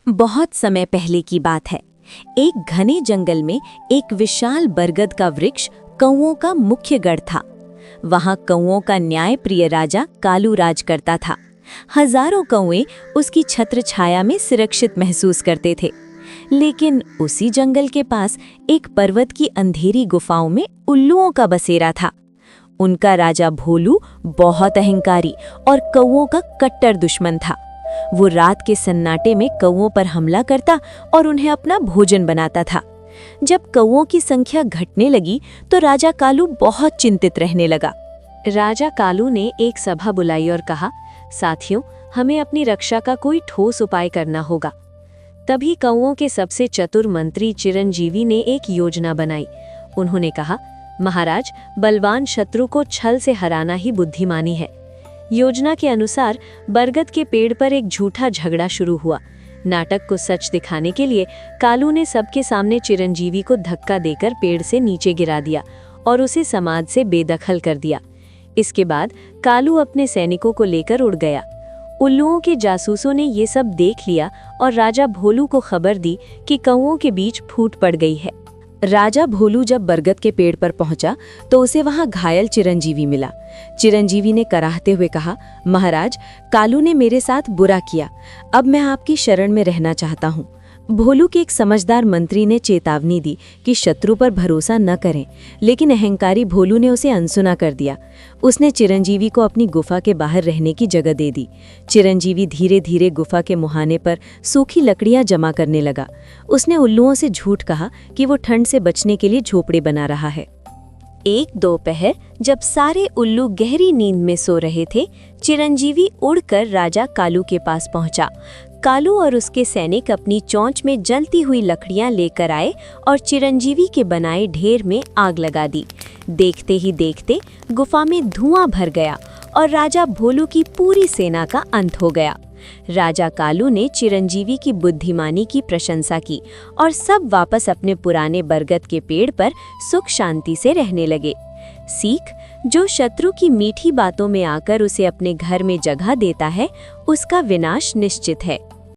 बहुत समय पहले की बात है। एक घने जंगल में एक विशाल बरगद का वृक्ष कौओं का मुख्य गढ़ था। वहां कौओं का न्यायप्रिय राजा कालू राज करता था। हजारों कौए उसकी छत्र छाया में सुरक्षित महसूस करते थे। लेकिन उसी जंगल के पास एक पर्वत की अंधेरी गुफाओं में उल्लुओं का बसेरा था। उनका राजा भोलू बहुत अहंकारी और कौओं का कट्टर दुश्मन था। वो रात के सन्नाटे में कौओं पर हमला करता और उन्हें अपना भोजन बनाता था। जब कौओं की संख्या घटने लगी तो राजा कालू बहुत चिंतित रहने लगा। राजा कालू ने एक सभा बुलाई और कहा, साथियों, हमें अपनी रक्षा का कोई ठोस उपाय करना होगा। तभी कौओं के सबसे चतुर मंत्री चिरंजीवी ने एक योजना बनाई। उन्होंने कहा, महाराज, बलवान शत्रु को छल से हराना ही बुद्धिमानी है। योजना के अनुसार बरगद के पेड़ पर एक झूठा झगड़ा शुरू हुआ। नाटक को सच दिखाने के लिए कालू ने सबके सामने चिरंजीवी को धक्का देकर पेड़ से नीचे गिरा दिया और उसे समाज से बेदखल कर दिया। इसके बाद कालू अपने सैनिकों को लेकर उड़ गया। उल्लुओं के जासूसों ने ये सब देख लिया और राजा भोलू को खबर दी कि कौओं के बीच फूट पड़ गई है। राजा भोलू जब बरगद के पेड़ पर पहुंचा तो उसे वहां घायल चिरंजीवी मिला। चिरंजीवी ने कराहते हुए कहा, महाराज, कालू ने मेरे साथ बुरा किया। अब मैं आपकी शरण में रहना चाहता हूं। भोलू के एक समझदार मंत्री ने चेतावनी दी कि शत्रु पर भरोसा न करें, लेकिन अहंकारी भोलू ने उसे अनसुना कर दिया। उसने चिरंजीवी को अपनी गुफा के बाहर रहने की जगह दे दी। चिरंजीवी धीरे धीरे गुफा के मुहाने पर सूखी लकड़ियां जमा करने लगा। उसने उल्लुओं से झूठ कहा कि वो ठंड से बचने के लिए झोपड़े बना रहा है। एक दोपहर जब सारे उल्लू गहरी नींद में सो रहे थे, चिरंजीवी उड़कर राजा कालू के पास पहुंचा। कालू और उसके सैनिक अपनी चोंच में जलती हुई लकड़ियां लेकर आए और चिरंजीवी के बनाए ढेर में आग लगा दी। देखते ही देखते गुफा में धुआं भर गया और राजा भोलू की पूरी सेना का अंत हो गया। राजा कालू ने चिरंजीवी की बुद्धिमानी की प्रशंसा की और सब वापस अपने पुराने बरगद के पेड़ पर सुख शांति से रहने लगे। सीख: जो शत्रु की मीठी बातों में आकर उसे अपने घर में जगह देता है, उसका विनाश निश्चित है।